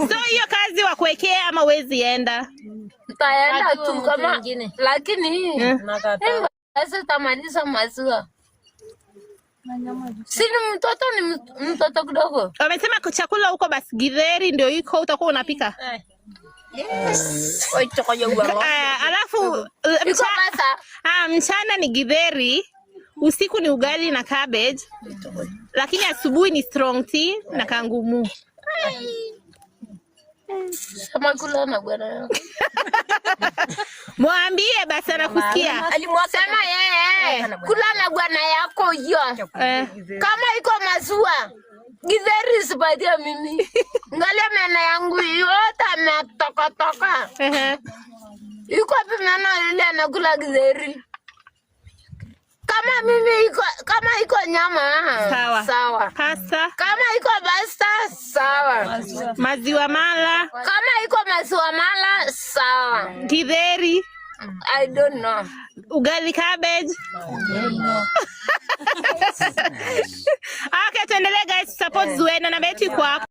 So hiyo kazi wa kuwekea ama wezi enda? Taenda tu kama lakini sasa tamaliza maziwa. Sini mtoto ni mtoto kidogo. Wamesema chakula huko basi githeri ndio iko utakuwa unapika. Yes. Alafu mchana ni githeri, usiku ni ugali na cabbage, lakini asubuhi ni strong tea na kangumu. Sama kula na bwana yangu. Mwambie basi anakusikia. Sema yeye kula na bwana yako hiyo. Kama iko maziwa githeri sipatia mimi. Ngalia mena yangu yote ametoka. Iko wapi mena ile anakula githeri? Kama mimi iko nyama sawa. Pasta. Kama iko pasta sawa. Maziwa mala. Kama iko maziwa mala sawa. Githeri I don't know. Ugali cabbage. Okay, tuendelee guys, support Zuena na Betty kwa